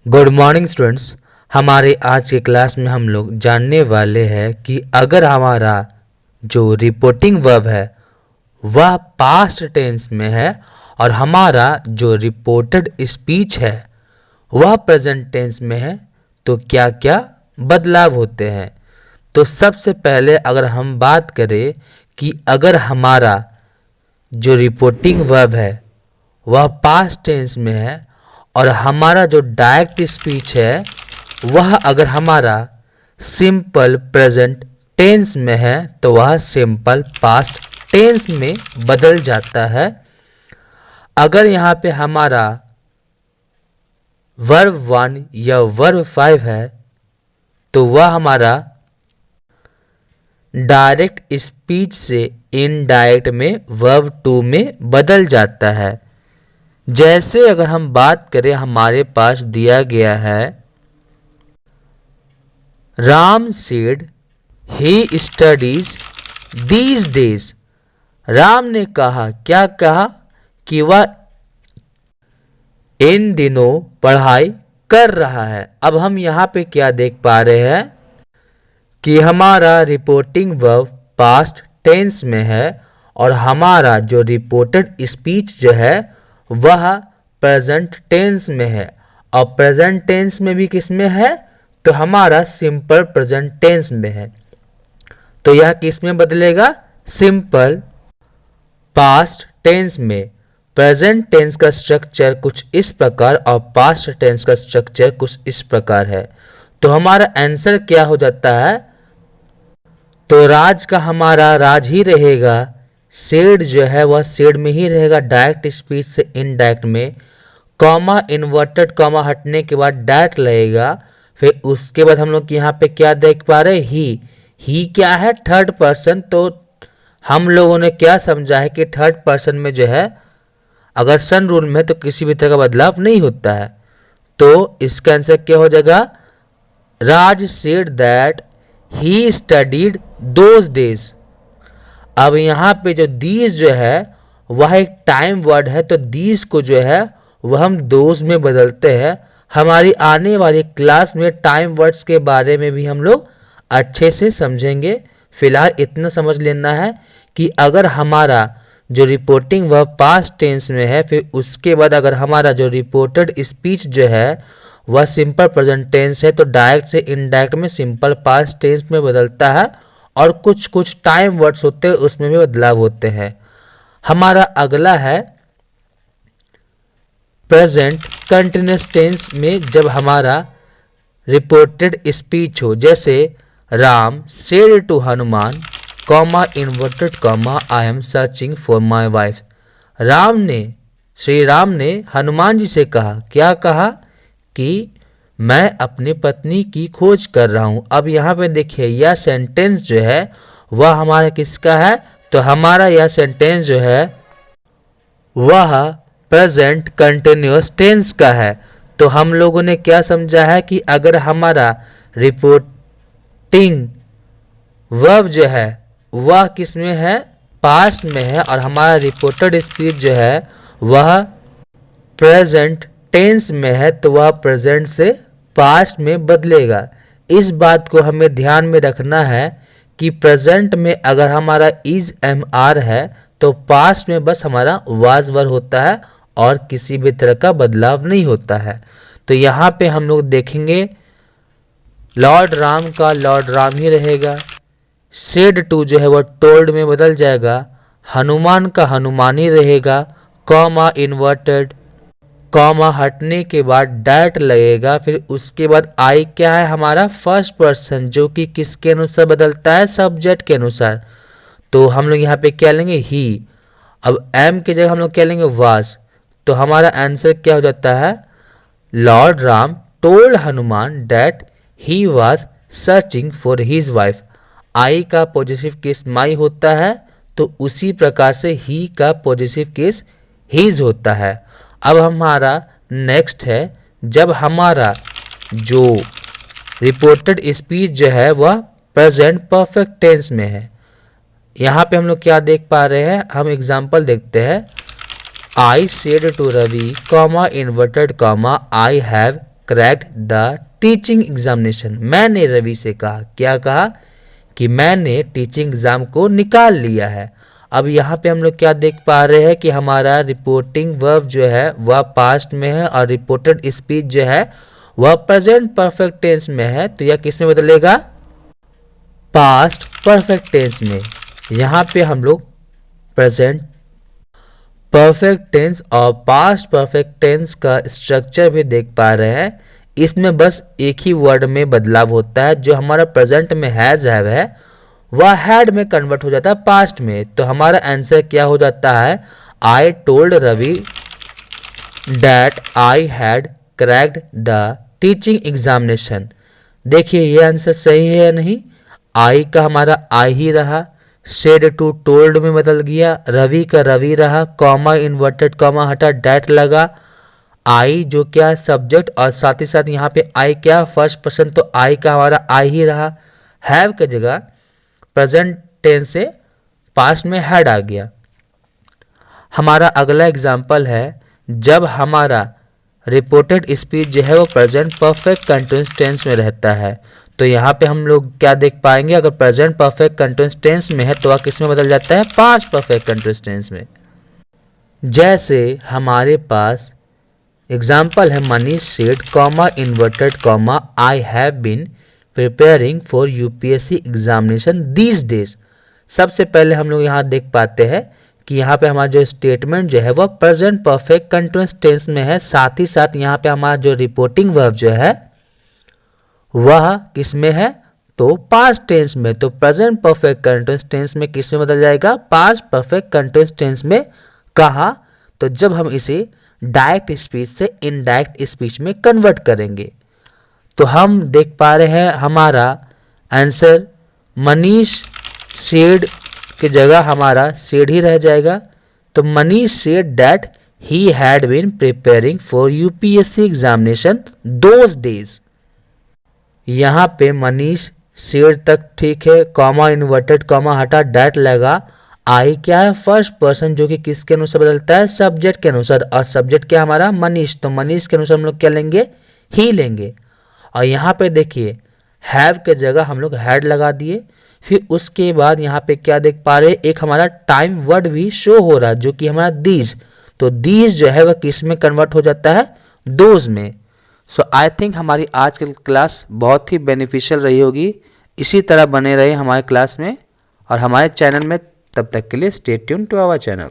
Good morning students. हमारे आज के क्लास में हम लोग जानने वाले हैं कि अगर हमारा जो रिपोर्टिंग वर्ब है वह पास्ट टेंस में है और हमारा जो रिपोर्टेड स्पीच है वह प्रेजेंट टेंस में है तो क्या क्या बदलाव होते हैं। तो सबसे पहले अगर हम बात करें कि अगर हमारा जो रिपोर्टिंग वर्ब है वह पास्ट टेंस में है और हमारा जो डायरेक्ट स्पीच है वह अगर हमारा सिंपल प्रेजेंट टेंस में है तो वह सिंपल पास्ट टेंस में बदल जाता है। अगर यहाँ पे हमारा वर्ब 1 या वर्ब 5 है तो वह हमारा डायरेक्ट स्पीच से इनडायरेक्ट में वर्ब 2 में बदल जाता है। जैसे अगर हम बात करें हमारे पास दिया गया है Ram said he studies these days. Ram ने कहा, क्या कहा कि वह इन दिनों पढ़ाई कर रहा है। अब हम यहाँ पे क्या देख पा रहे हैं कि हमारा रिपोर्टिंग वर्ब पास्ट टेंस में है और हमारा जो रिपोर्टेड स्पीच जो है वह प्रेजेंट टेंस में है। और प्रेजेंट टेंस में भी किस में है तो हमारा सिंपल प्रेजेंट टेंस में है। तो यह किस में बदलेगा, सिंपल पास्ट टेंस में। प्रेजेंट टेंस का स्ट्रक्चर कुछ इस प्रकार और पास्ट टेंस का स्ट्रक्चर कुछ इस प्रकार है। तो हमारा आंसर क्या हो जाता है, तो राज का हमारा राज ही रहेगा, सेड जो है वह सेड में ही रहेगा डायरेक्ट स्पीच से इनडायरेक्ट में, कॉमा इन्वर्टेड कॉमा हटने के बाद डायरेक्ट लगेगा। फिर उसके बाद हम लोग यहाँ पे क्या देख पा रहे, ही क्या है थर्ड पर्सन। तो हम लोगों ने क्या समझा है कि थर्ड पर्सन में जो है अगर सन रूल में तो किसी भी तरह का बदलाव नहीं होता है। तो इसका आंसर क्या हो जाएगा, Raj said that he studied those days. अब यहाँ पे जो दीज जो है वह एक टाइम वर्ड है तो दीज को जो है वह हम दोज में बदलते हैं। हमारी आने वाली क्लास में टाइम वर्ड्स के बारे में भी हम लोग अच्छे से समझेंगे। फिलहाल इतना समझ लेना है कि अगर हमारा जो रिपोर्टिंग वह पास्ट टेंस में है फिर उसके बाद अगर हमारा जो रिपोर्टेड स्पीच जो है वह सिंपल प्रेजेंट टेंस है तो डायरेक्ट से इनडायरेक्ट में सिंपल पास्ट टेंस में बदलता है और कुछ कुछ टाइम वर्ड्स होते हैं उसमें भी बदलाव होते हैं। हमारा अगला है प्रेजेंट कंटिन्यूअस टेंस में जब हमारा रिपोर्टेड स्पीच हो, जैसे Ram said to Hanuman comma inverted comma I am searching for my wife. Shri Ram ने हनुमान जी से कहा, क्या कहा कि मैं अपनी पत्नी की खोज कर रहा हूं। अब यहाँ पे देखिए यह सेंटेंस जो है वह हमारा किसका है, तो हमारा यह सेंटेंस जो है वह प्रेजेंट कंटिन्यूअस टेंस का है। तो हम लोगों ने क्या समझा है कि अगर हमारा रिपोर्टिंग वर्ब जो है वह किस में है, पास्ट में है और हमारा रिपोर्टेड स्पीच जो है वह प्रेजेंट टेंस में है तो वह प्रेजेंट से पास्ट में बदलेगा। इस बात को हमें ध्यान में रखना है कि प्रेजेंट में अगर हमारा इज एम आर है तो पास्ट में बस हमारा वाज वर होता है और किसी भी तरह का बदलाव नहीं होता है। तो यहाँ पे हम लोग देखेंगे लॉर्ड राम का लॉर्ड राम ही रहेगा, सेड टू जो है वह टोल्ड में बदल जाएगा, हनुमान का हनुमान ही रहेगा, कॉमा इन्वर्टेड कॉमा हटने के बाद डायरेक्ट लगेगा। फिर उसके बाद आई क्या है हमारा फर्स्ट पर्सन जो कि किसके अनुसार बदलता है, सब्जेक्ट के अनुसार। तो हम लोग यहाँ पे क्या लेंगे, ही। अब एम की जगह हम लोग क्या लेंगे, वाज। तो हमारा आंसर क्या हो जाता है, lord Ram told Hanuman that he was searching for his wife. आई का पॉजिटिव केस माई होता है तो उसी प्रकार से ही का पॉजिटिव केस हिज होता है। अब हमारा नेक्स्ट है जब हमारा जो रिपोर्टेड स्पीच जो है वह प्रेजेंट परफेक्ट टेंस में है। यहाँ पे हम लोग क्या देख पा रहे हैं, हम एग्जाम्पल देखते हैं। I said to Ravi comma inverted comma I have cracked the teaching examination. मैंने रवि से कहा, क्या कहा कि मैंने टीचिंग एग्जाम को निकाल लिया है। अब यहाँ पे हम लोग क्या देख पा रहे हैं कि हमारा रिपोर्टिंग वर्ब जो है वह पास्ट में है और रिपोर्टेड स्पीच जो है वह प्रेजेंट परफेक्ट टेंस में है। तो यह किस में बदलेगा? पास्ट परफेक्ट टेंस में। यहाँ पे हम लोग प्रेजेंट परफेक्ट टेंस और पास्ट परफेक्ट टेंस का स्ट्रक्चर भी देख पा रहे हैं। इसमें बस एक ही वर्ड में बदलाव होता है। जो हमारा प्रेजेंट में हैज है वह हैड में कन्वर्ट हो जाता है पास्ट में। तो हमारा आंसर क्या हो जाता है? I told Ravi that I had cracked the teaching examination. देखिए ये आंसर सही है या नहीं? आई का हमारा आई ही रहा, सेड टू टोल्ड में बदल गया, रवि का रवि रहा, कॉमा इन्वर्टेड कॉमा हटा, डैट लगा। आई जो क्या सब्जेक्ट और साथ ही साथ यहाँ पे आई क्या फर्स्ट पर्सन, तो आई का हमारा आई ही रहा। हैव की जगह प्रेजेंट टेंस से पास्ट में हैड आ गया। हमारा अगला एग्जाम्पल है जब हमारा रिपोर्टेड स्पीच जो है वो प्रेजेंट परफेक्ट कंटिन्यूअस टेंस में रहता है। तो यहाँ पे हम लोग क्या देख पाएंगे? अगर प्रेजेंट परफेक्ट कंटिन्यूअस टेंस में है तो वह किस में बदल जाता है? पास्ट परफेक्ट कंटिन्यूअस टेंस में। जैसे हमारे पास एग्जाम्पल है Manish said comma inverted comma I have been preparing for UPSC examination these days. सबसे पहले हम लोग यहाँ देख पाते हैं कि यहाँ पे हमारा जो स्टेटमेंट जो है वह प्रेजेंट परफेक्ट कंटिन्यूअस टेंस में है। साथ ही साथ यहाँ पे हमारा जो रिपोर्टिंग वर्ब जो है वह किस में है? तो पास्ट टेंस में। तो प्रेजेंट परफेक्ट कंटिन्यूअस टेंस में किस में बदल जाएगा? पास्ट परफेक्ट कंटिन्यूअस टेंस में। कहा तो जब हम इसे डायरेक्ट स्पीच से इनडायरेक्ट स्पीच में कन्वर्ट करेंगे। तो हम देख पा रहे हैं हमारा आंसर मनीष सेड की जगह हमारा सेड ही रह जाएगा। तो Manish said that he had been preparing for UPSC examination those days. यहाँ पे मनीष सेड तक ठीक है, कॉमा इन्वर्टेड कॉमा हटा, दैट लगा। आई क्या है? फर्स्ट पर्सन जो कि किसके अनुसार बदलता है? सब्जेक्ट के अनुसार। और सब्जेक्ट क्या हमारा? मनीष। तो मनीष के अनुसार हम लोग क्या लेंगे? ही लेंगे। और यहाँ पे देखिए हैव के जगह हम लोग हैड लगा दिए। फिर उसके बाद यहाँ पे क्या देख पा रहे हैं? एक हमारा टाइम वर्ड भी शो हो रहा है जो कि हमारा दीज। तो दीज जो है वह किस में कन्वर्ट हो जाता है? दोज में। सो आई थिंक हमारी आज की क्लास बहुत ही बेनिफिशियल रही होगी। इसी तरह बने रहे हमारे क्लास में और हमारे चैनल में। तब तक के लिए stay tune to our channel.